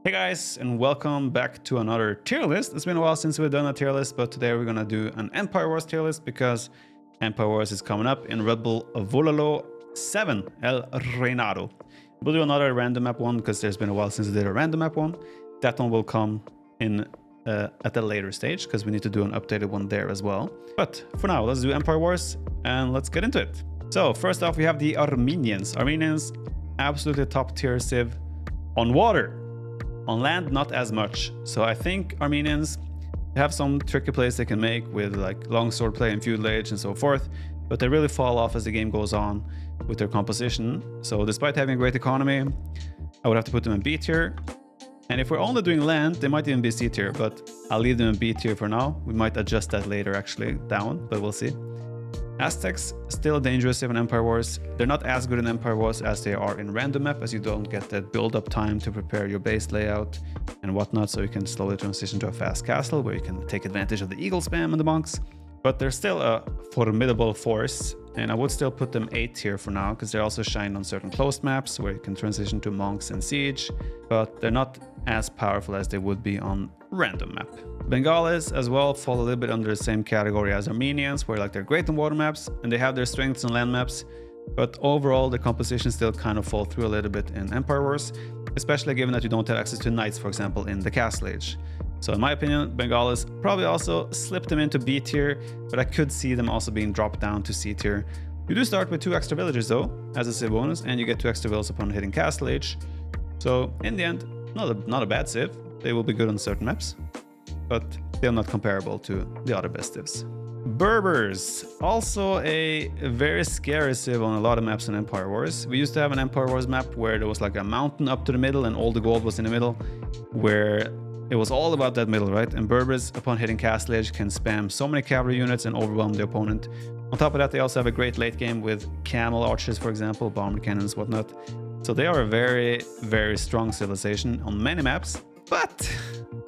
Hey guys, and welcome back to another tier list. It's been a while since we've done a tier list, but today we're gonna do an Empire Wars tier list because Empire Wars is coming up in RBW7 El Reinado. We'll do another random map one because there's been a while since we did a random map one. That one will come in at a later stage because we need to do an updated one there as well. But for now, let's do Empire Wars and let's get into it. So first off, we have the Armenians. Armenians, absolutely top tier civ on water. On land, not as much. So I think Armenians have some tricky plays they can make with like longsword play and feudal age and so forth, but they really fall off as the game goes on with their composition. So despite having a great economy, I would have to put them in B tier. And if we're only doing land, they might even be C tier, but I'll leave them in B tier for now. We might adjust that later actually down, but we'll see. Aztecs, still dangerous in Empire Wars. They're not as good in Empire Wars as they are in random map, as you don't get that build-up time to prepare your base layout and whatnot, so you can slowly transition to a fast castle where you can take advantage of the eagle spam and the monks. But they're still a formidable force, and I would still put them A tier for now, because they're also shined on certain closed maps where you can transition to monks and siege, but they're not as powerful as they would be on random map. Bengalis as well fall a little bit under the same category as Armenians, where like they're great on water maps and they have their strengths on land maps, but overall the composition still kind of fall through a little bit in Empire Wars, especially given that you don't have access to knights, for example, in the Castle Age. So in my opinion, Bengalis probably also slip them into B tier, but I could see them also being dropped down to C tier. You do start with 2 extra villagers though, as a civ bonus, and you get 2 extra villas upon hitting Castle Age. So in the end, not a bad civ. They will be good on certain maps, but they're not comparable to the other best civs. Berbers, also a very scary civ on a lot of maps in Empire Wars. We used to have an Empire Wars map where there was like a mountain up to the middle and all the gold was in the middle, where it was all about that middle, right? And Berbers, upon hitting Castle Age, can spam so many cavalry units and overwhelm the opponent. On top of that, they also have a great late game with camel archers, for example, bomber cannons, whatnot. So they are a very, very strong civilization on many maps. But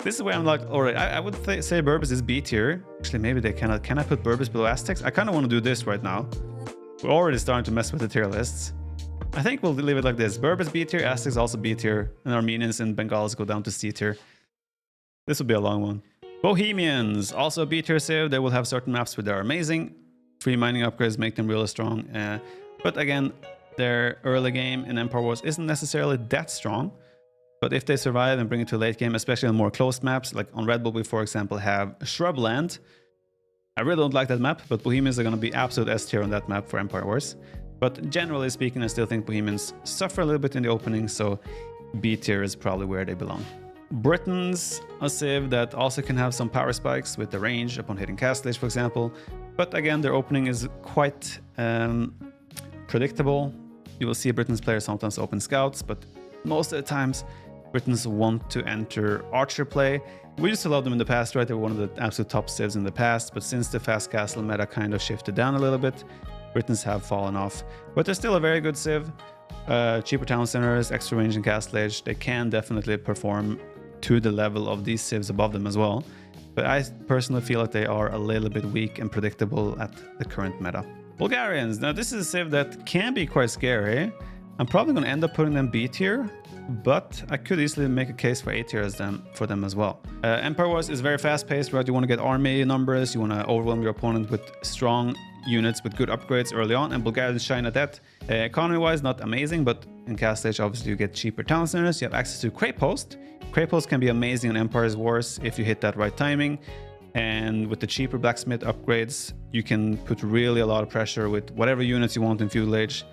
this is where I'm like, all right, I would say Berbers is B tier. Actually, maybe they cannot. Can I put Berbers below Aztecs? I kind of want to do this right now. We're already starting to mess with the tier lists. I think we'll leave it like this. Berbers B tier, Aztecs also B tier, and Armenians and Bengalis go down to C tier. This will be a long one. Bohemians, also B tier civ. They will have certain maps where they're amazing. Free mining upgrades make them really strong. But again, their early game in Empire Wars isn't necessarily that strong. But if they survive and bring it to late game, especially on more closed maps, like on Red Bull, we, for example, have Shrubland. I really don't like that map, but Bohemians are going to be absolute S tier on that map for Empire Wars. But generally speaking, I still think Bohemians suffer a little bit in the opening, so B tier is probably where they belong. Britons, a civ that also can have some power spikes with the range upon hitting Castle Age, for example. But again, their opening is quite predictable. You will see Britons players sometimes open scouts, but most of the times Britons want to enter archer play. We used to love them in the past, right? They were one of the absolute top civs in the past, but since the fast castle meta kind of shifted down a little bit, Britons have fallen off. But they're still a very good civ. Cheaper town centers, extra range in Castle Age. They can definitely perform to the level of these civs above them as well. But I personally feel like they are a little bit weak and predictable at the current meta. Bulgarians. Now this is a civ that can be quite scary. I'm probably going to end up putting them B tier, but I could easily make a case for A tier for them as well. Empire Wars is very fast-paced, right? You want to get army numbers, you want to overwhelm your opponent with strong units with good upgrades early on, and Bulgarians shine at that. Economy-wise, not amazing, but in Castle Age, obviously, you get cheaper town centers, you have access to Cray Post. Cray Post can be amazing in Empire Wars if you hit that right timing, and with the cheaper blacksmith upgrades, you can put really a lot of pressure with whatever units you want in feudal age.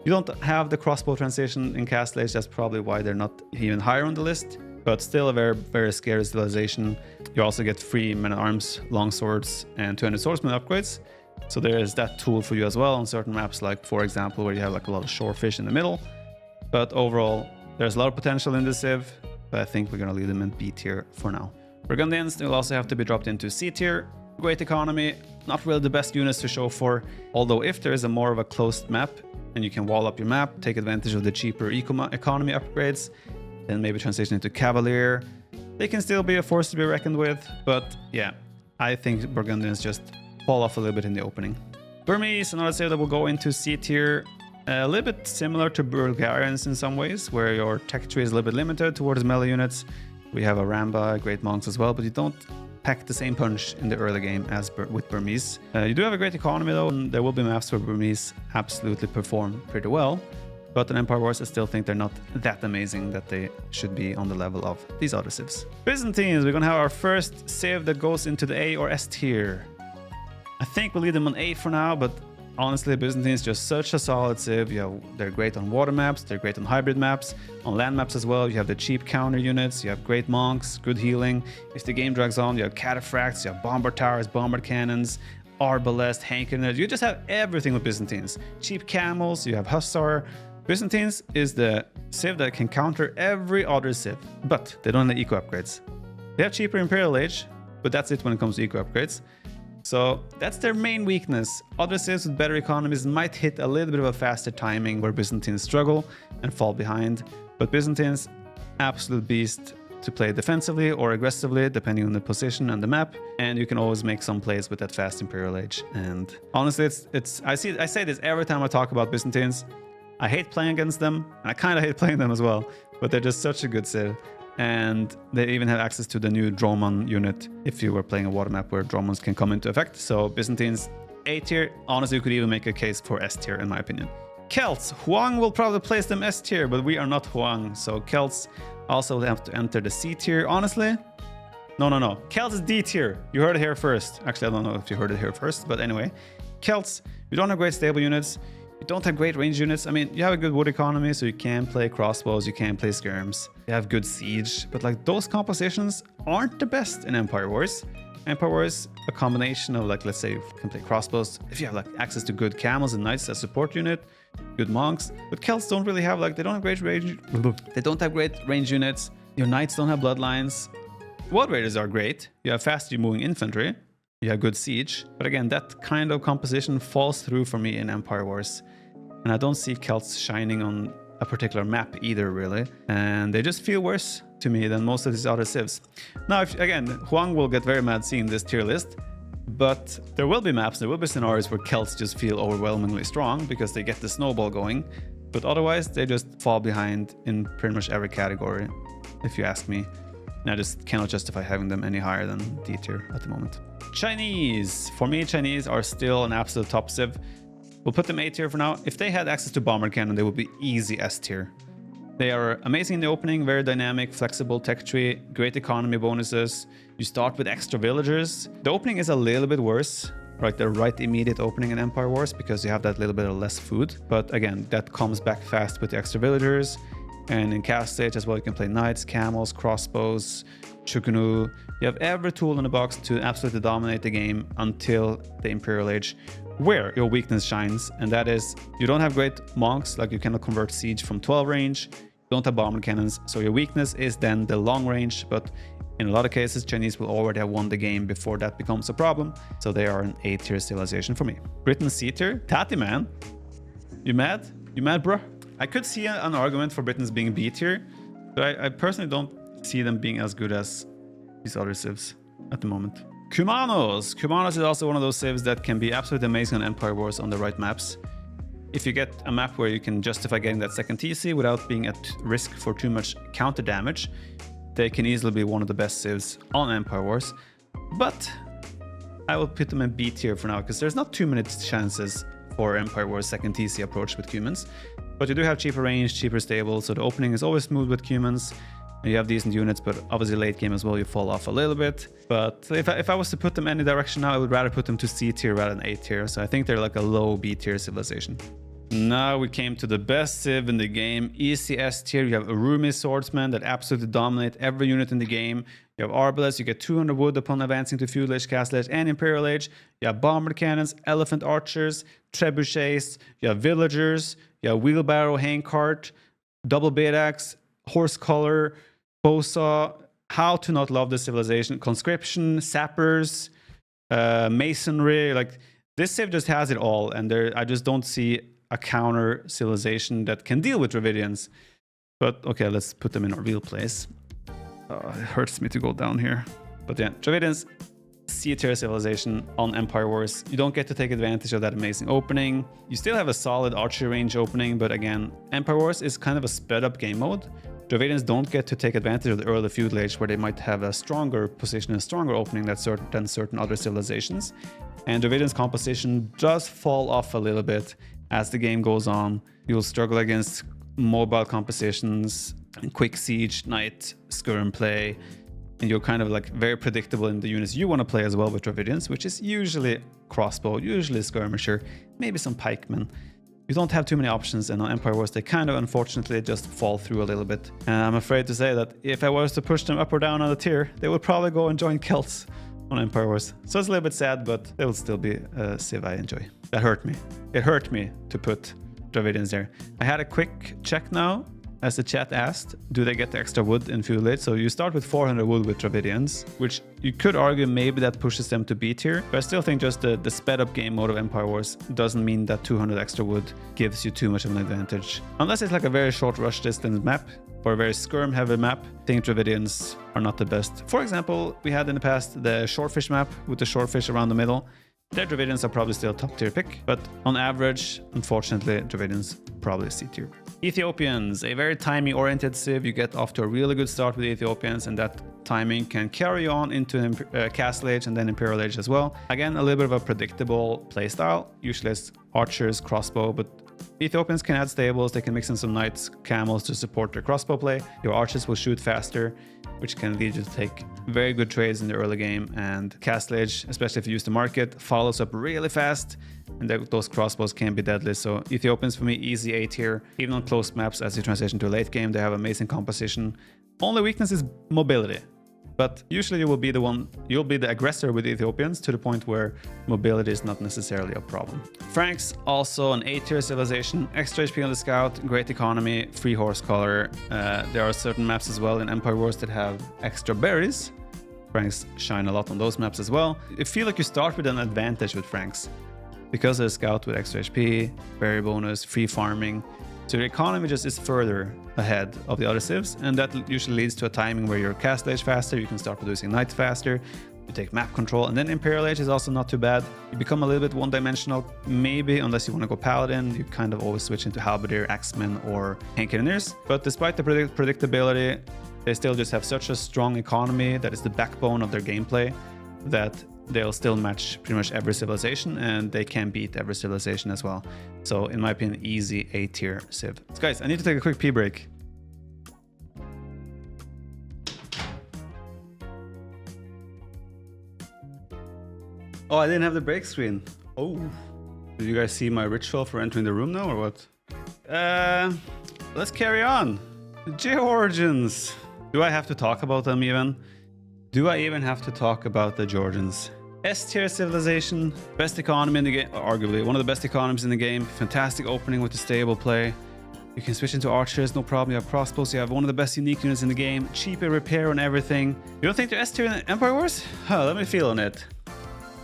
You don't have the crossbow transition in Castle Age, that's probably why they're not even higher on the list, but still a very, very scary civilization. You also get free men-at-arms, longswords, and 200 swordsman upgrades. So there is that tool for you as well on certain maps, like for example, where you have like a lot of shorefish in the middle. But overall, there's a lot of potential in this civ, but I think we're going to leave them in B tier for now. Burgundians will also have to be dropped into C tier. Great economy, not really the best units to show for, although if there is a more of a closed map, and you can wall up your map, take advantage of the cheaper economy upgrades, then maybe transition into Cavalier. They can still be a force to be reckoned with, but yeah, I think Burgundians just fall off a little bit in the opening. Burmese, another civ that will go into C tier. A little bit similar to Bulgarians in some ways, where your tech tree is a little bit limited towards melee units. We have a Ramba, great monks as well, but you don't pack the same punch in the early game as with Burmese. You do have a great economy though, and there will be maps where Burmese absolutely perform pretty well. But in Empire Wars, I still think they're not that amazing that they should be on the level of these other civs. Byzantines, we're gonna have our first civ that goes into the A or S tier. I think we'll leave them on A for now, but honestly, Byzantine is just such a solid civ. They're great on water maps, they're great on hybrid maps, on land maps as well. You have the cheap counter units, you have great monks, good healing. If the game drags on, you have cataphracts, you have bomber towers, bomber cannons, arbalest, handcannons. You just have everything with Byzantines. Cheap camels, you have hussar. Byzantines is the civ that can counter every other civ, but they don't have eco upgrades. They have cheaper Imperial Age, but that's it when it comes to eco upgrades. So that's their main weakness. Other civs with better economies might hit a little bit of a faster timing where Byzantines struggle and fall behind. But Byzantines, absolute beast to play defensively or aggressively, depending on the position and the map. And you can always make some plays with that fast Imperial Age. And honestly, I say this every time I talk about Byzantines. I hate playing against them, and I kind of hate playing them as well. But they're just such a good civ. And they even have access to the new Dromon unit if you were playing a water map where Dromons can come into effect. So Byzantines A tier. Honestly, you could even make a case for S tier in my opinion. Celts, Huang will probably place them S tier, but we are not Huang. So Celts also have to enter the C tier. Honestly, no. Celts is D tier. You heard it here first. Actually, I don't know if you heard it here first, but anyway. Celts, we don't have great stable units. You don't have great range units. I mean, you have a good wood economy, so you can play crossbows, you can play skirms. You have good siege, but like those compositions aren't the best in Empire Wars. Empire Wars, a combination of like, let's say you can play crossbows. If you have like access to good camels and knights as support unit, good monks. But Celts don't really have like, they don't have great range. They don't have great range units. Your knights don't have bloodlines. World Raiders are great. You have fast moving infantry. You have good siege, but again, that kind of composition falls through for me in Empire Wars. And I don't see Celts shining on a particular map either, really. And they just feel worse to me than most of these other civs. Now, again, Huang will get very mad seeing this tier list, but there will be maps, there will be scenarios where Celts just feel overwhelmingly strong because they get the snowball going. But otherwise, they just fall behind in pretty much every category, if you ask me. And I just cannot justify having them any higher than D tier at the moment. Chinese. For me, Chinese are still an absolute top civ. We'll put them A tier for now. If they had access to bomber cannon, they would be easy S tier. They are amazing in the opening, very dynamic, flexible tech tree, great economy bonuses. You start with extra villagers. The opening is a little bit worse, right? The right immediate opening in Empire Wars because you have that little bit of less food. But again, that comes back fast with the extra villagers. And in cast stage as well, you can play knights, camels, crossbows, Chukunu. You have every tool in the box to absolutely dominate the game until the Imperial Age, where your weakness shines, and that is you don't have great monks, like you cannot convert siege from 12 range, you don't have bomber cannons, so your weakness is then the long range, but in a lot of cases, Chinese will already have won the game before that becomes a problem, so they are an A tier civilization for me. Britain C tier? Tati, man. You mad? You mad, bro? I could see an argument for Britain's being B tier, but I personally don't see them being as good as these other civs at the moment. Cumanos. Cumanos is also one of those civs that can be absolutely amazing on Empire Wars on the right maps. If you get a map where you can justify getting that second TC without being at risk for too much counter damage, they can easily be one of the best civs on Empire Wars. But I will put them in B tier for now because there's not too many chances for Empire Wars second TC approach with Cumans. But you do have cheaper range, cheaper stable, so the opening is always smooth with Cumans. You have decent units, but obviously late game as well, you fall off a little bit. But if I was to put them any direction now, I would rather put them to C tier rather than A tier. So I think they're like a low B tier civilization. Now we came to the best civ in the game, easy S tier. You have Urumi swordsmen that absolutely dominate every unit in the game. You have Arbalest, you get 200 wood upon advancing to Feudal Age, Castle Age, and Imperial Age. You have bomber cannons, elephant archers, trebuchets, you have villagers, you have wheelbarrow, handcart, double bait axe, horse collar, Bosa. How to not love this civilization? Conscription, sappers, masonry. Like this civ just has it all, and I just don't see a counter civilization that can deal with Dravidians. But okay, let's put them in our real place. It hurts me to go down here. But yeah, Dravidians, C-tier civilization on Empire Wars. You don't get to take advantage of that amazing opening. You still have a solid archery range opening, but again, Empire Wars is kind of a sped up game mode. Dravadians don't get to take advantage of the early feudal age where they might have a stronger position, a stronger opening than certain other civilizations. And Dravadians' composition does fall off a little bit as the game goes on. You'll struggle against mobile compositions, quick siege, knight, skirm play, and you're kind of like very predictable in the units you want to play as well with Dravidians, which is usually crossbow, usually skirmisher, maybe some pikemen. You don't have too many options, and on Empire Wars they kind of unfortunately just fall through a little bit. And I'm afraid to say that if I was to push them up or down on the tier, they would probably go and join Celts on Empire Wars. So it's a little bit sad, but they will still be a civ I enjoy. That hurt me. It hurt me to put Dravidians there. I had a quick check now, as the chat asked, do they get the extra wood in feudal age? So you start with 400 wood with Dravidians, which you could argue maybe that pushes them to B tier, but I still think just the sped up game mode of Empire Wars doesn't mean that 200 extra wood gives you too much of an advantage. Unless it's like a very short rush distance map or a very skirm heavy map, I think Dravidians are not the best. For example, we had in the past the Shorefish map with the Shorefish around the middle. Their Dravidians are probably still a top tier pick, but on average, unfortunately, Dravidians probably C tier. Ethiopians, a very timing oriented civ. You get off to a really good start with Ethiopians, and that timing can carry on into Castle Age and then Imperial Age as well. Again, a little bit of a predictable playstyle. Usually it's archers, crossbow, but Ethiopians can add stables. They can mix in some knights, camels to support their crossbow play. Your archers will shoot faster, which can lead you to take very good trades in the early game. And Castle Age, especially if you use the market, follows up really fast, and those crossbows can be deadly. So Ethiopians for me, easy A tier. Even on close maps, as you transition to a late game, they have amazing composition. Only weakness is mobility. But usually you'll be the aggressor with the Ethiopians to the point where mobility is not necessarily a problem. Franks, also an A-tier civilization, extra HP on the scout, great economy, free horse color. There are certain maps as well in Empire Wars that have extra berries. Franks shine a lot on those maps as well. I feel like you start with an advantage with Franks because of the scout with extra HP, berry bonus, free farming. So your economy just is further ahead of the other civs, and that usually leads to a timing where you're Castle Age faster, you can start producing knights faster, you take map control, and then Imperial Age is also not too bad. You become a little bit one-dimensional, maybe, unless you want to go Paladin. You kind of always switch into Halberdier, Axemen, or Cannoneers. But despite the predictability, they still just have such a strong economy that is the backbone of their gameplay that they'll still match pretty much every civilization, and they can beat every civilization as well. So in my opinion, easy A tier civ. So guys, I need to take a quick pee break. Oh, I didn't have the break screen. Oh, did you guys see my ritual for entering the room now or what? Let's carry on. Georgians. Do I have to talk about them even? Do I even have to talk about the Georgians? S-tier civilization, best economy in the game, arguably one of the best economies in the game. Fantastic opening with the stable play. You can switch into archers, no problem. You have crossbows, you have one of the best unique units in the game. Cheaper repair on everything. You don't think they're S-tier in Empire Wars? Huh, let me feel on it.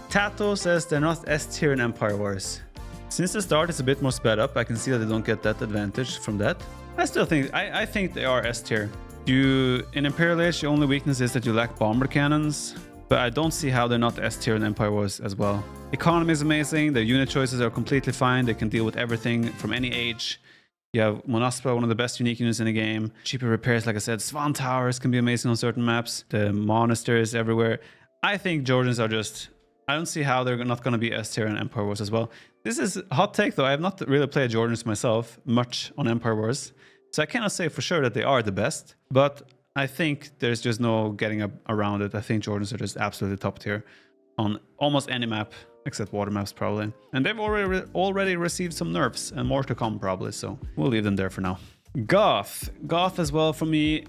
Tato says they're not S-tier in Empire Wars. Since the start it's a bit more sped up, I can see that they don't get that advantage from that. I still think, I think they are S-tier. In Imperial Age, the only weakness is that you lack bomber cannons, but I don't see how they're not S-tier in Empire Wars as well. Economy is amazing, their unit choices are completely fine, they can deal with everything from any age. You have Monaspra, one of the best unique units in the game. Cheaper repairs, like I said, Swan Towers can be amazing on certain maps. The monasteries everywhere. I think Georgians are just... I don't see how they're not going to be S-tier in Empire Wars as well. This is a hot take though, I have not really played Georgians myself much on Empire Wars. So I cannot say for sure that they are the best, but I think there's just no getting around it. I think Georgians are just absolutely top tier on almost any map, except water maps probably. And they've already received some nerfs and more to come probably, so we'll leave them there for now. Goth as well for me.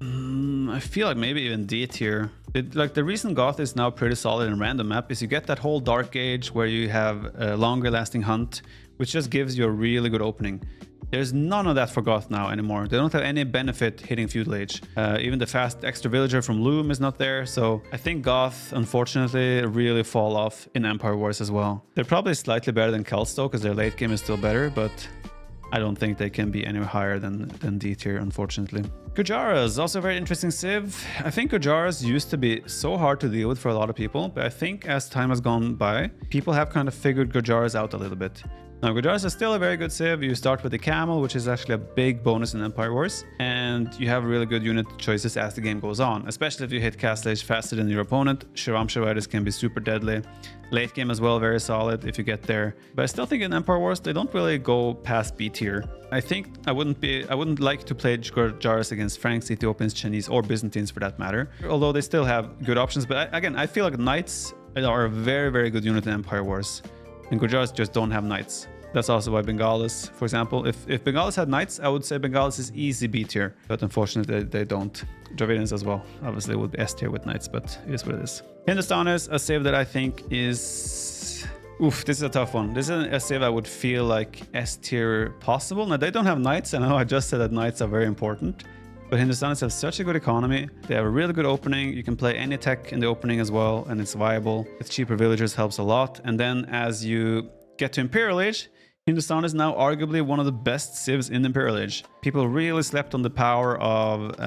I feel like maybe even D tier. Like the reason Goth is now pretty solid in random map is you get that whole Dark Age where you have a longer lasting hunt, which just gives you a really good opening. There's none of that for Goth now anymore. They don't have any benefit hitting Feudal Age. Even the fast extra villager from Loom is not there. So I think Goth, unfortunately, really fall off in Empire Wars as well. They're probably slightly better than Celts though, because their late game is still better, but I don't think they can be any higher than D tier, unfortunately. Gujaras, also a very interesting civ. I think Gujaras used to be so hard to deal with for a lot of people, but I think as time has gone by, people have kind of figured Gujaras out a little bit. Now, Gujaras is still a very good civ. You start with the camel, which is actually a big bonus in Empire Wars, and you have really good unit choices as the game goes on, especially if you hit castle age faster than your opponent. Shiramsha riders can be super deadly. Late game as well, very solid if you get there. But I still think in Empire Wars, they don't really go past B tier. I think I wouldn't like to play Gujaras against Franks, Ethiopians, Chinese, or Byzantines for that matter. Although they still have good options. But again, I feel like Knights are a very, very good unit in Empire Wars. And Gujaras just don't have Knights. That's also why Bengalis, for example, if Bengalis had Knights, I would say Bengalis is easy B tier. But unfortunately, they don't. Dravidians as well. Obviously, would be S tier with Knights, but it is what it is. Hindustan is a save that I think is... Oof, this is a tough one. This is a save I would feel like S tier possible. Now, they don't have Knights. I know I just said that Knights are very important. But Hindustanis have such a good economy. They have a really good opening. You can play any tech in the opening as well, and it's viable. With cheaper villagers helps a lot. And then as you get to Imperial Age, Hindustan is now arguably one of the best civs in the Imperial Age. People really slept on the power of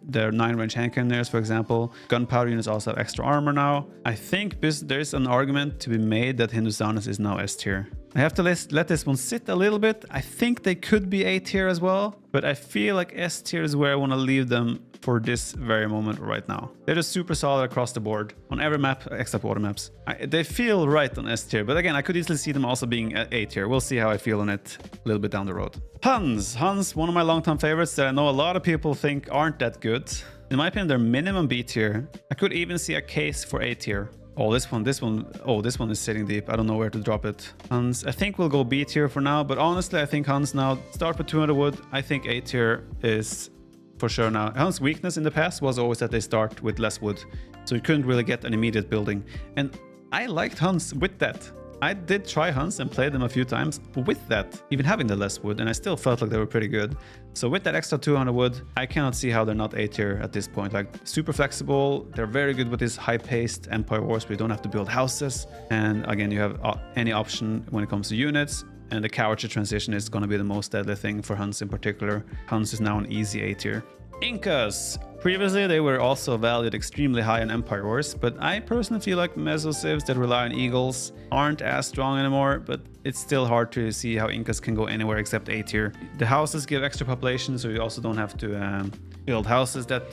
their 9-range hand cannons, for example. Gunpowder units also have extra armor now. I think there's an argument to be made that Hindustan is now S tier. I have to let this one sit a little bit. I think they could be A tier as well, but I feel like S tier is where I want to leave them for this very moment right now. They're just super solid across the board on every map except water maps. They feel right on S tier, but again, I could easily see them also being A tier. We'll see how I feel on it a little bit down the road. Huns, one of my long-time favorites that I know a lot of people think aren't that good. In my opinion, they're minimum B tier. I could even see a case for A tier. Oh, this one is sitting deep. I don't know where to drop it. Huns, I think we'll go B tier for now, but honestly, I think Huns now start with 200 wood. I think A tier is for sure now. Huns' weakness in the past was always that they start with less wood, so you couldn't really get an immediate building. And I liked Huns with that. I did try Huns and played them a few times with that, even having the less wood, and I still felt like they were pretty good. So with that extra 200 wood, I cannot see how they're not A tier at this point. Like, super flexible, they're very good with this high-paced Empire Wars where you don't have to build houses. And again, you have any option when it comes to units. And the cavalry transition is going to be the most deadly thing for Huns in particular. Huns is now an easy A tier. Incas. Previously, they were also valued extremely high in Empire Wars, but I personally feel like Meso civs that rely on eagles aren't as strong anymore, but it's still hard to see how Incas can go anywhere except A tier. The houses give extra population, so you also don't have to build houses that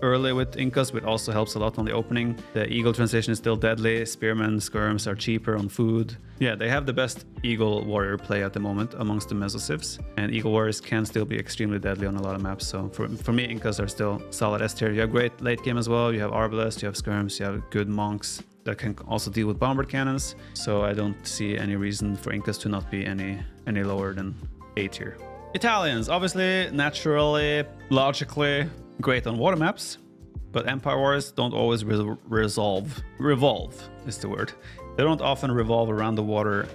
early with Incas, which also helps a lot on the opening. The eagle transition is still deadly. Spearmen, skirms are cheaper on food. Yeah, they have the best eagle warrior play at the moment amongst the Meso civs, and eagle warriors can still be extremely deadly on a lot of maps. So for me, Incas are still solid S tier. You have great late game as well. You have Arbalest, you have skirms, you have good monks that can also deal with bombard cannons. So I don't see any reason for Incas to not be any lower than A tier. Italians, obviously, naturally, logically, great on water maps, but Empire Wars don't always revolve is the word. They don't often revolve around the water,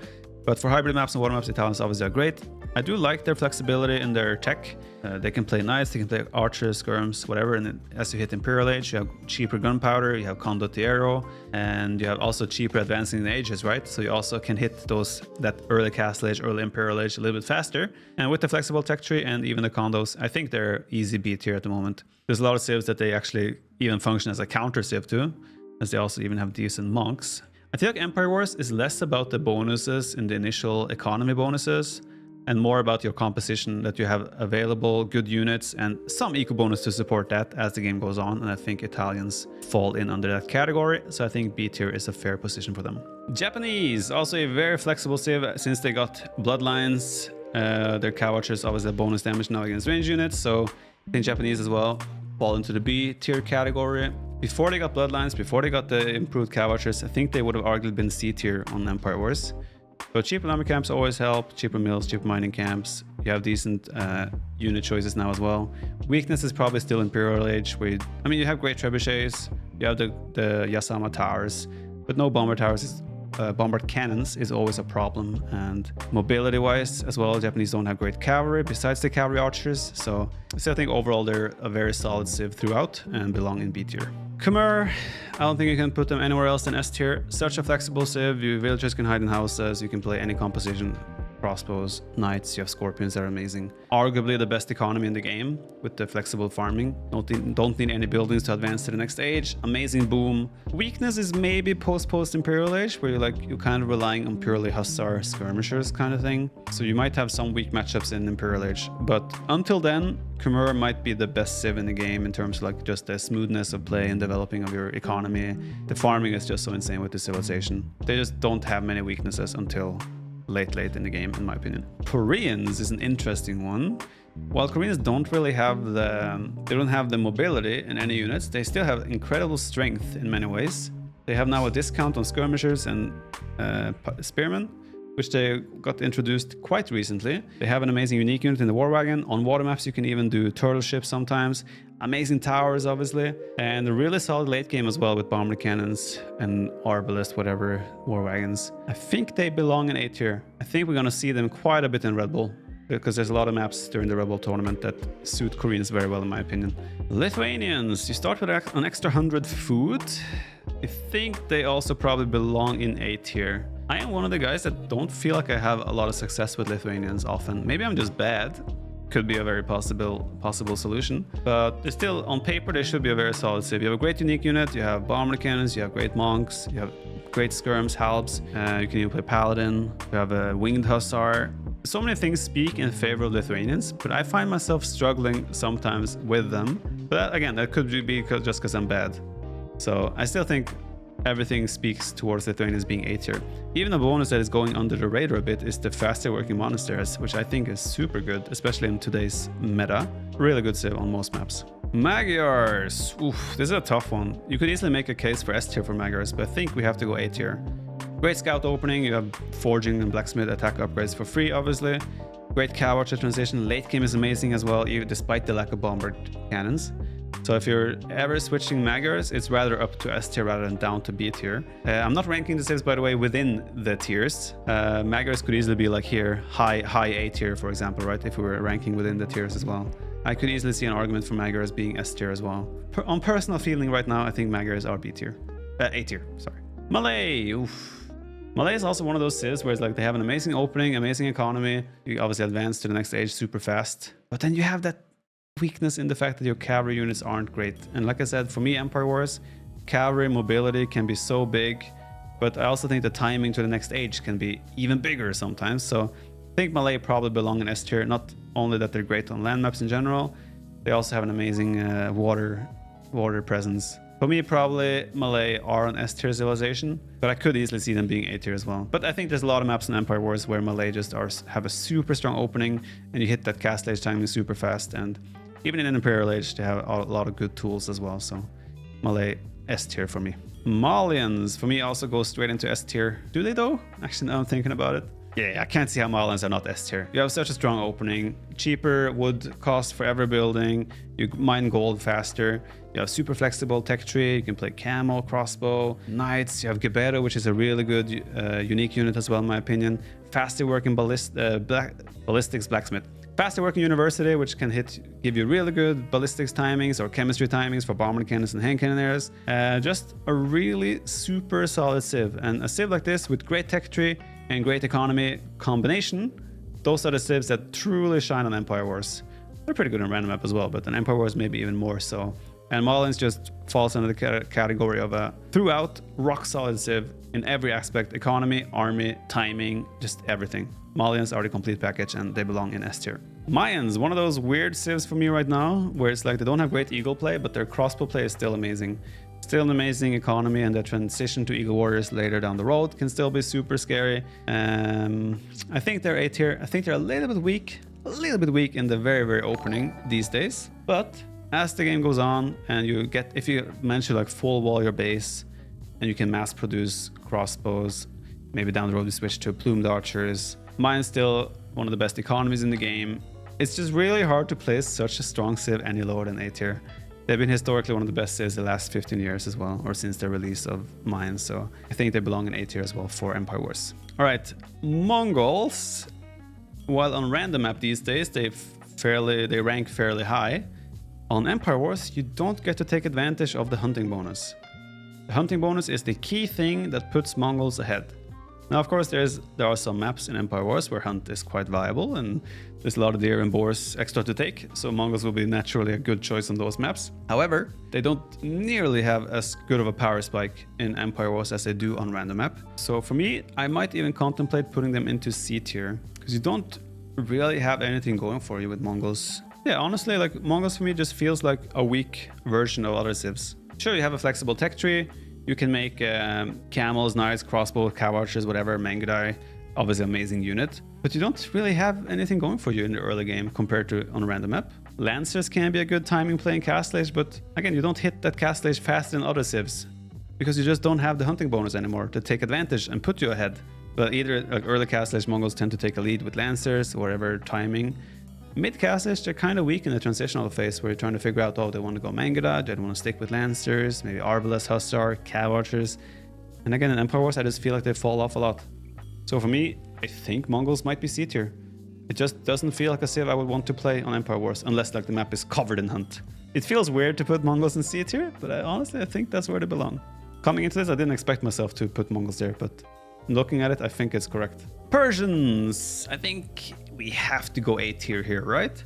but for hybrid maps and water maps, Italians obviously are great. I do like their flexibility in their tech. They can play knights, they can play archers, skirms, whatever. And then as you hit Imperial Age, you have cheaper gunpowder, you have Conduit Arrow, and you have also cheaper advancing in ages, right? So you also can hit that early Castle Age, early Imperial Age a little bit faster. And with the flexible tech tree and even the condos, I think they're easy B tier at the moment. There's a lot of civs that they actually even function as a counter civ too, as they also even have decent monks. I feel like Empire Wars is less about the bonuses in the initial economy bonuses and more about your composition, that you have available good units and some eco bonus to support that as the game goes on. And I think Italians fall in under that category. So I think B tier is a fair position for them. Japanese, also a very flexible civ since they got bloodlines. Their cavalry is always a bonus damage now against range units. So I think Japanese as well fall into the B tier category. Before they got bloodlines, before they got the improved cavalry, I think they would have arguably been C tier on Empire Wars. But cheaper army camps always help, cheaper mills, cheaper mining camps. You have decent unit choices now as well. Weakness is probably still Imperial Age, where you have great trebuchets, you have the Yasama towers, but no bomber towers. Bombard cannons is always a problem, and mobility wise as well, Japanese don't have great cavalry besides the cavalry archers, so I think overall they're a very solid civ throughout and belong in B tier. Khmer, I don't think you can put them anywhere else than S tier. Such a flexible civ, your villagers can hide in houses, you can play any composition. crossbows, knights, you have scorpions that are amazing. Arguably the best economy in the game with the flexible farming. Don't need any buildings to advance to the next age. Amazing boom. Weakness is maybe post Imperial Age, where you're kind of relying on purely hussar skirmishers kind of thing. So you might have some weak matchups in Imperial Age, but until then, Khmer might be the best civ in the game in terms of like just the smoothness of play and developing of your economy. The farming is just so insane with the civilization. They just don't have many weaknesses until late in the game, in my opinion. Koreans is an interesting one. While Koreans don't really have the mobility in any units, they still have incredible strength in many ways. They have now a discount on skirmishers and spearmen, which they got introduced quite recently. They have an amazing unique unit in the war wagon. On water maps you can even do turtle ships sometimes. Amazing towers obviously, and a really solid late game as well with bomber cannons and arbalest, whatever, war wagons. I think they belong in A tier. I think we're gonna see them quite a bit in Red Bull, because there's a lot of maps during the Red Bull tournament that suit Koreans very well in my opinion. Lithuanians, you start with an extra 100 food. I think they also probably belong in A tier. I am one of the guys that don't feel like I have a lot of success with Lithuanians often. Maybe I'm just bad. Could be a very possible solution, but they're still, on paper, they should be a very solid civ. You have a great unique unit, you have bomber cannons, you have great monks, you have great skirms, halbs, you can even play paladin, you have a winged hussar. So many things speak in favor of Lithuanians, but I find myself struggling sometimes with them. But again, that could be just because I'm bad. So I still think everything speaks towards Lithuanians being A tier. Even a bonus that is going under the radar a bit is the faster working monasteries, which I think is super good, especially in today's meta. Really good civ on most maps. Magyars. Oof, this is a tough one. You could easily make a case for S tier for Magyars, but I think we have to go A tier. Great scout opening, you have forging and blacksmith attack upgrades for free, obviously. Great cow archer transition, late game is amazing as well, even despite the lack of bomber cannons. So if you're ever switching Magyars, it's rather up to S tier rather than down to B tier. I'm not ranking the civs, by the way, within the tiers. Magyars could easily be like here, high A tier, for example, right? If we were ranking within the tiers as well. I could easily see an argument for Magyars being S tier as well. On personal feeling right now, I think Magyars are B tier. A tier, sorry. Malay, oof. Malay is also one of those civs where it's like they have an amazing opening, amazing economy. You obviously advance to the next age super fast. But then you have that weakness in the fact that your cavalry units aren't great. And like I said, for me, Empire Wars, cavalry mobility can be so big, but I also think the timing to the next age can be even bigger sometimes. So I think Malay probably belong in S tier. Not only that they're great on land maps in general, they also have an amazing water presence. For me, probably Malay are an S tier civilization, but I could easily see them being A tier as well. But I think there's a lot of maps in Empire Wars where Malay just have a super strong opening, and you hit that castle age timing super fast, and even in Imperial Age, they have a lot of good tools as well. So Malay, S tier for me. Malians, for me, also go straight into S tier. Do they though? Actually, now I'm thinking about it. Yeah, I can't see how Malians are not S tier. You have such a strong opening, cheaper wood cost for every building, you mine gold faster, you have super flexible tech tree, you can play camo, crossbow, knights, you have Gebero, which is a really good unique unit as well in my opinion. Faster working ballistics blacksmith. Faster working university, which can give you really good ballistics timings or chemistry timings for bomber cannons and hand cannoneers. Just a really super solid civ. And a civ like this with great tech tree and great economy combination, those are the civs that truly shine on Empire Wars. They're pretty good on random map as well, but on Empire Wars maybe even more so. And Malians just falls under the category of a throughout rock solid civ in every aspect: economy, army, timing, just everything. Malians are the complete package and they belong in S tier. Mayans, one of those weird civs for me right now, where it's like they don't have great eagle play, but their crossbow play is still amazing. Still an amazing economy, and the transition to Eagle Warriors later down the road can still be super scary. I think they're A tier. I think they're a little bit weak in the very opening these days. But as the game goes on, and if you manage to like full wall your base, and you can mass produce crossbows, maybe down the road you switch to plumed archers. Mine's still one of the best economies in the game. It's just really hard to place such a strong civ any lower than A tier. They've been historically one of the best civs the last 15 years as well, or since the release of mine. So I think they belong in A tier as well for Empire Wars. All right, Mongols. While on random map these days, they rank fairly high. On Empire Wars, you don't get to take advantage of the hunting bonus. The hunting bonus is the key thing that puts Mongols ahead. Now, of course, there are some maps in Empire Wars where hunt is quite viable, and there's a lot of deer and boars extra to take, so Mongols will be naturally a good choice on those maps. However, they don't nearly have as good of a power spike in Empire Wars as they do on random map. So for me, I might even contemplate putting them into C tier, because you don't really have anything going for you with Mongols. Yeah, honestly, like Mongols for me just feels like a weak version of other civs. Sure, you have a flexible tech tree. You can make camels, knights, crossbow, cow archers, whatever, Mangudai. Obviously amazing unit. But you don't really have anything going for you in the early game compared to on a random map. Lancers can be a good timing play in Castlage, but again, you don't hit that Castlage faster than other civs because you just don't have the hunting bonus anymore to take advantage and put you ahead. But either like early Castlage Mongols tend to take a lead with Lancers or whatever timing. Mid Castlage, they're kind of weak in the transitional phase where you're trying to figure out, oh, they want to go Mangudai, they want to stick with Lancers, maybe Arbalest, Hussar, Cav Archers. And again, in Empire Wars, I just feel like they fall off a lot. So for me, I think Mongols might be C tier. It just doesn't feel like a civ I would want to play on Empire Wars unless like the map is covered in hunt. It feels weird to put Mongols in C tier, but honestly, I think that's where they belong. Coming into this, I didn't expect myself to put Mongols there, but looking at it, I think it's correct. Persians! I think we have to go A tier here, right?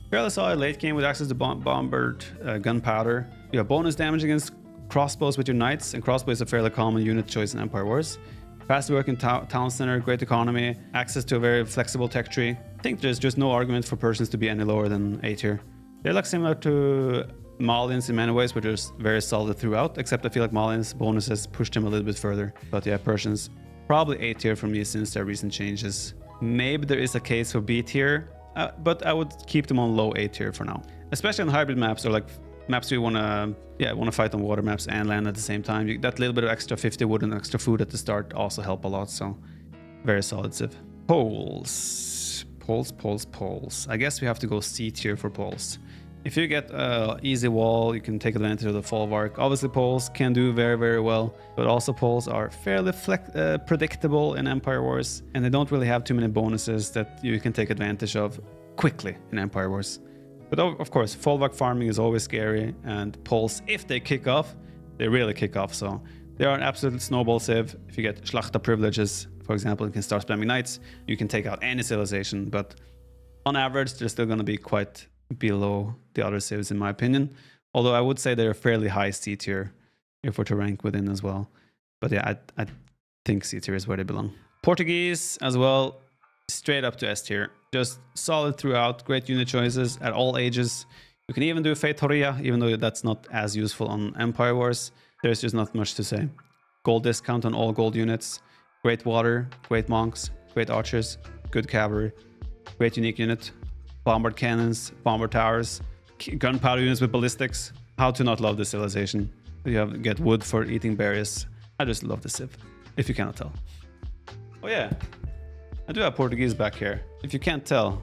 Fairly solid late game with access to bombard, gunpowder. You have bonus damage against crossbows with your knights, and crossbow is a fairly common unit choice in Empire Wars. Fast work in town center, great economy, access to a very flexible tech tree. I think there's just no argument for Persians to be any lower than A tier. They're like similar to Malians in many ways, but they're just very solid throughout, except I feel like Malians bonuses pushed them a little bit further. But yeah, Persians, probably A tier for me since their recent changes. Maybe there is a case for B tier, but I would keep them on low A tier for now. Especially on hybrid maps or like maps where you want to fight on water maps and land at the same time. That little bit of extra 50 wood and extra food at the start also help a lot, so very solid civ. Poles. I guess we have to go C tier for poles. If you get easy wall, you can take advantage of the folwark. Obviously, poles can do very, very well, but also poles are fairly predictable in Empire Wars, and they don't really have too many bonuses that you can take advantage of quickly in Empire Wars. But of course, folwark farming is always scary, and poles, if they kick off, they really kick off. So they are an absolute snowball civ. If you get Schlachta privileges, for example, you can start spamming knights, you can take out any civilization, but on average, they're still going to be quite below the other civs in my opinion, although I would say they're fairly high C tier if we're to rank within as well. But yeah, I think C tier is where they belong. Portuguese as well, straight up to S tier, just solid throughout, great unit choices at all ages. You can even do Feitoria, even though that's not as useful on Empire Wars. There's just not much to say. Gold discount on all gold units, great water, great monks, great archers, good cavalry, great unique unit, bombard cannons, bombard towers, gunpowder units with ballistics. How to not love this civilization? You get wood for eating berries. I just love the civ, if you cannot tell. Oh yeah, I do have Portuguese back here. If you can't tell,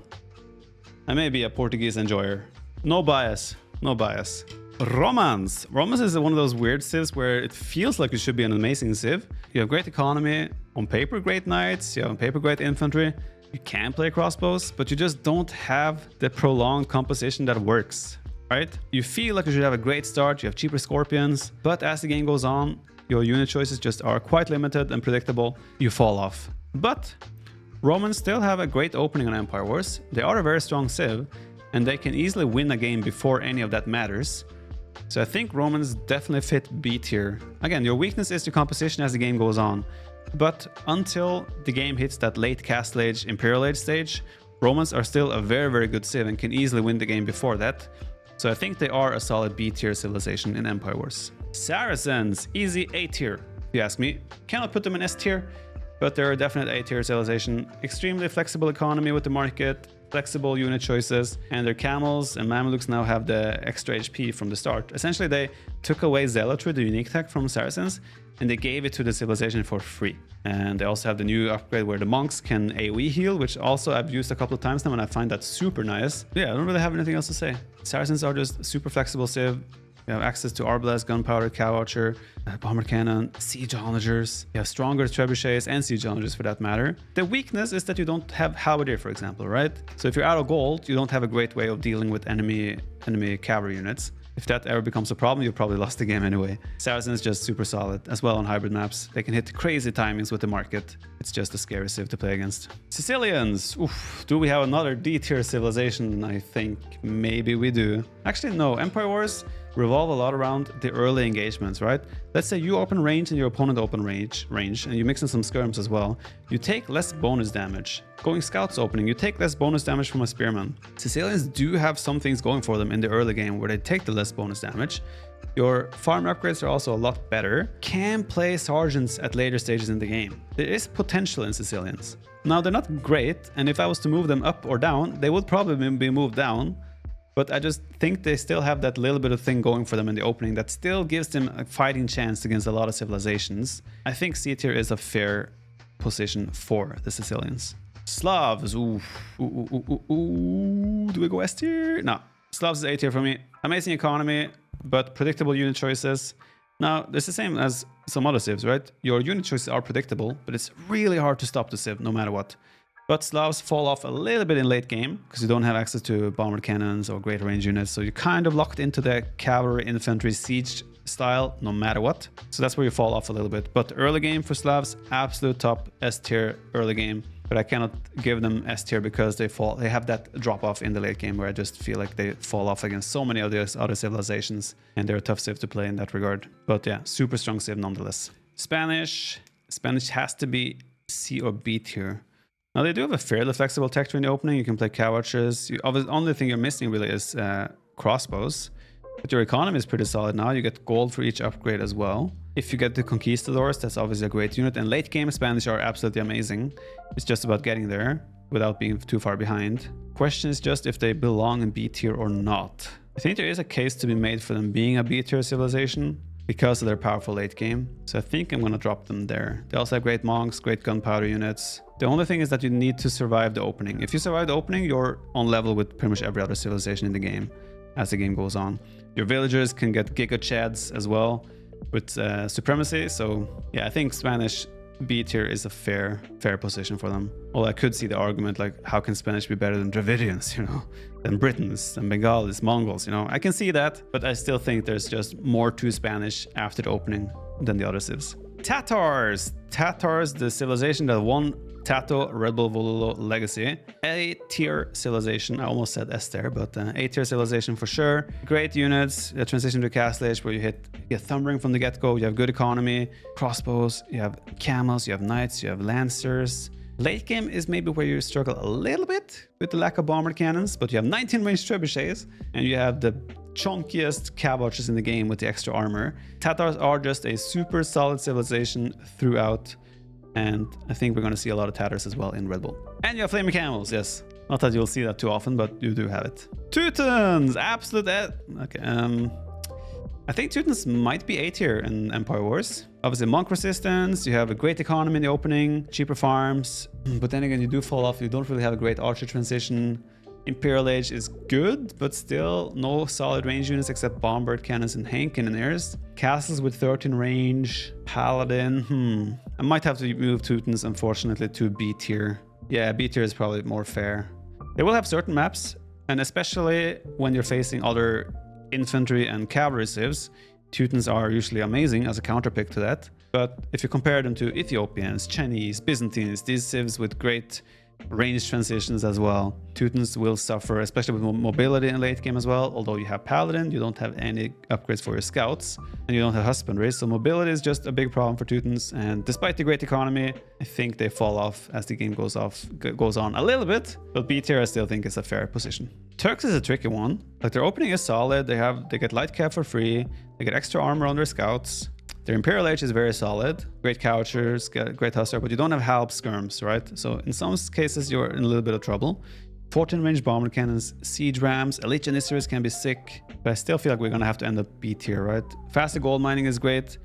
I may be a Portuguese enjoyer. No bias, no bias. Romans. Romans is one of those weird civs where it feels like it should be an amazing civ. You have great economy, on paper great knights, you have on paper great infantry. You can play crossbows, but you just don't have the prolonged composition that works, right? You feel like you should have a great start, you have cheaper scorpions, but as the game goes on, your unit choices just are quite limited and predictable. You fall off. But Romans still have a great opening on Empire Wars. They are a very strong civ, and they can easily win a game before any of that matters. So I think Romans definitely fit B tier. Again, your weakness is your composition as the game goes on. But until the game hits that late Castle Age, Imperial Age stage, Romans are still a very, very good civ and can easily win the game before that. So I think they are a solid B tier civilization in Empire Wars. Saracens, easy A tier, if you ask me. Cannot put them in S tier, but they're a definite A tier civilization. Extremely flexible economy with the market, flexible unit choices, and their camels and Mamelukes now have the extra HP from the start. Essentially, they took away Zealotry, the unique tech from Saracens, and they gave it to the civilization for free. And they also have the new upgrade where the monks can AoE heal, which also I've used a couple of times now, and I find that super nice. Yeah, I don't really have anything else to say. Saracens are just super flexible civ. You have access to Arbalest, Gunpowder, Cow Archer, Bomber Cannon, Siege Onagers. You have stronger Trebuchets and Siege Onagers for that matter. The weakness is that you don't have Halberdier, for example, right? So if you're out of gold, you don't have a great way of dealing with enemy cavalry units. if that ever becomes a problem, you probably lost the game anyway. Saracen is just super solid, as well on hybrid maps. They can hit crazy timings with the market. It's just a scary civ to play against. Sicilians. Oof. Do we have another D-tier civilization? I think maybe we do. Actually, no. Empire Wars revolve a lot around the early engagements, right? Let's say you open range and your opponent open range, and you mix in some skirms as well. You take less bonus damage. Going scouts opening, you take less bonus damage from a spearman. Sicilians do have some things going for them in the early game where they take the less bonus damage. Your farm upgrades are also a lot better. Can play sergeants at later stages in the game. There is potential in Sicilians. Now, they're not great, and if I was to move them up or down, they would probably be moved down. But I just think they still have that little bit of thing going for them in the opening that still gives them a fighting chance against a lot of civilizations. I think C tier is a fair position for the Sicilians. Slavs. Ooh. Do we go S tier? No. Slavs is A tier for me. Amazing economy, but predictable unit choices. Now, it's the same as some other civs, right? Your unit choices are predictable, but it's really hard to stop the civ no matter what. But Slavs fall off a little bit in late game because you don't have access to bomber cannons or great range units. So you're kind of locked into the cavalry infantry siege style no matter what. So that's where you fall off a little bit. But early game for Slavs, absolute top S tier early game. But I cannot give them S tier because they have that drop off in the late game where I just feel like they fall off against so many of the other civilizations. And they're a tough civ to play in that regard. But yeah, super strong civ nonetheless. Spanish has to be C or B tier. Now, they do have a fairly flexible tech tree in the opening. You can play cow archers. The only thing you're missing really is crossbows. But your economy is pretty solid now. You get gold for each upgrade as well. If you get the conquistadors, that's obviously a great unit. And late game Spanish are absolutely amazing. It's just about getting there without being too far behind. Question is just if they belong in B tier or not. I think there is a case to be made for them being a B tier civilization because of their powerful late game. So I think I'm going to drop them there. They also have great monks, great gunpowder units. The only thing is that you need to survive the opening. If you survive the opening, you're on level with pretty much every other civilization in the game as the game goes on. Your villagers can get giga chads as well with supremacy. So yeah, I think Spanish B tier is a fair position for them. Although I could see the argument like, how can Spanish be better than Dravidians, you know, than Britons, than Bengalis, Mongols, you know? I can see that, but I still think there's just more to Spanish after the opening than the other civs. Tatars, the civilization that won Tato Red Bull Vololo Legacy. A tier civilization. I almost said S there, but A tier civilization for sure. Great units. A transition to Castle Age where you get Thumbering from the get-go. You have good economy, crossbows, you have camels, you have knights, you have lancers. Late game is maybe where you struggle a little bit with the lack of bomber cannons, but you have 19 range trebuchets and you have the chunkiest cav archers in the game with the extra armor. Tatars are just a super solid civilization throughout. And I think we're going to see a lot of Tatars as well in Red Bull. And you have Flaming Camels, yes. Not that you'll see that too often, but you do have it. Teutons! Absolute... Okay, I think Teutons might be A tier in Empire Wars. Obviously, monk resistance, you have a great economy in the opening, cheaper farms. But then again, you do fall off. You don't really have a great archer transition. Imperial Age is good, but still no solid range units except bombard cannons and hand cannoneers. Castles with 13 range. Paladin, I might have to move Teutons, unfortunately, to B tier. Yeah, B tier is probably more fair. They will have certain maps, and especially when you're facing other infantry and cavalry civs, Teutons are usually amazing as a counterpick to that. But if you compare them to Ethiopians, Chinese, Byzantines, these civs with great range transitions as well, Teutons will suffer, especially with mobility in late game as well. Although you have Paladin, you don't have any upgrades for your scouts, and you don't have husbandry, so mobility is just a big problem for Teutons. And despite the great economy, I think they fall off as the game goes on a little bit. But B tier I still think is a fair position. Turks is a tricky one. Like, their opening is solid. They get light cav for free. They get extra armor on their scouts. Their Imperial Age is very solid. Great couchers, great hussar, but you don't have halb skirms, right? So in some cases, you're in a little bit of trouble. 14 range bomber cannons, siege rams, elite janissaries can be sick, but I still feel like we're gonna have to end up B tier, right? Faster gold mining is great,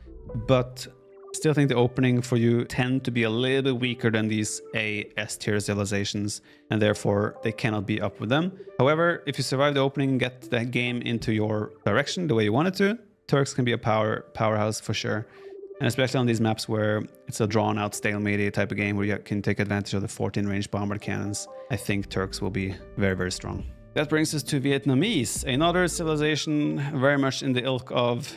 but still think the opening for you tend to be a little bit weaker than these A, S tier civilizations, and therefore they cannot be up with them. However, if you survive the opening and get that game into your direction the way you want it to, Turks can be a powerhouse for sure. And especially on these maps where it's a drawn-out stalemate type of game where you can take advantage of the 14 range bomber cannons, I think Turks will be very, very strong. That brings us to Vietnamese, another civilization very much in the ilk of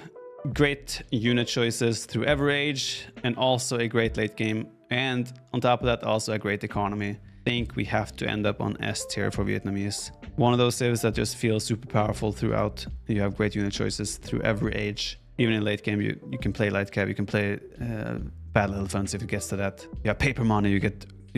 great unit choices through every age and also a great late game. And on top of that, also a great economy. I think we have to end up on S tier for Vietnamese. One of those civs that just feels super powerful throughout. You have great unit choices through every age. Even in late game, you can play light cab, you can play battle elephants if it gets to that. You have paper money, you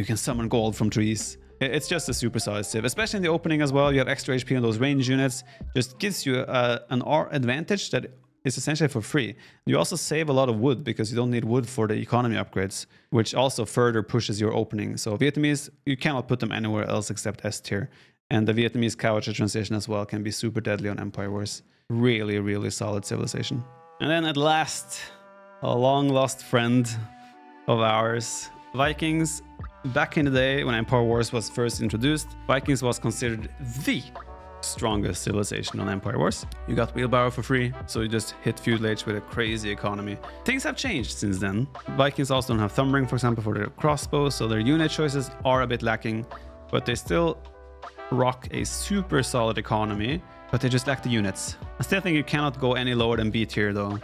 can summon gold from trees. It's just a super solid civ, especially in the opening as well. You have extra HP on those range units. Just gives you an R advantage that is essentially for free. You also save a lot of wood because you don't need wood for the economy upgrades, which also further pushes your opening. So Vietnamese, you cannot put them anywhere else except S tier. And the Vietnamese Cowatcha transition as well can be super deadly on Empire Wars. Really, really solid civilization. And then at last, a long lost friend of ours, Vikings. Back in the day when Empire Wars was first introduced, Vikings was considered the strongest civilization on Empire Wars. You got wheelbarrow for free, so you just hit feudal age with a crazy economy. Things have changed since then. Vikings also don't have thumbring, for example, for their crossbows, so their unit choices are a bit lacking, but they still rock a super solid economy, but they just lack the units. I still think you cannot go any lower than B tier though.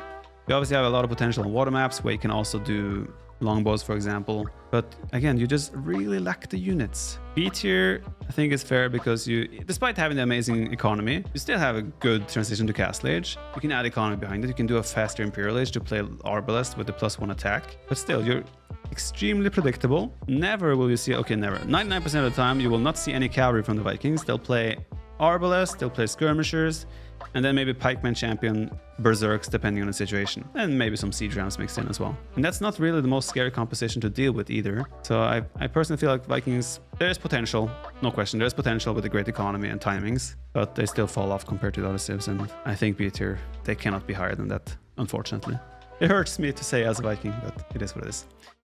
You obviously have a lot of potential on water maps where you can also do longbows, for example, but again, you just really lack the units. B tier, I think, is fair because you, despite having the amazing economy, you still have a good transition to Castle Age. You can add economy behind it. You can do a faster Imperial Age to play Arbalest with the +1 attack, but still, you're extremely predictable. Never will you see, okay, never. 99% of the time, you will not see any cavalry from the Vikings. They'll play Arbalest, they'll play Skirmishers, and then maybe Pikeman Champion Berserks, depending on the situation. And maybe some Siege Rams mixed in as well. And that's not really the most scary composition to deal with either. So I personally feel like Vikings, there's potential, no question, there's potential with a great economy and timings, but they still fall off compared to the other civs, and I think B tier, they cannot be higher than that, unfortunately. It hurts me to say as a Viking, but it is what it is.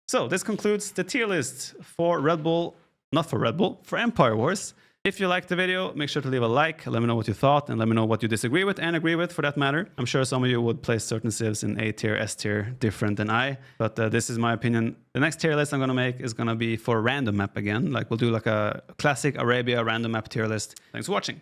So this concludes the tier list for Red Bull, not for Red Bull, for Empire Wars. If you liked the video, make sure to leave a like, let me know what you thought, and let me know what you disagree with and agree with for that matter. I'm sure some of you would place certain civs in A tier, S tier, different than I, but this is my opinion. The next tier list I'm going to make is going to be for a random map again. Like we'll do like a classic Arabia random map tier list. Thanks for watching.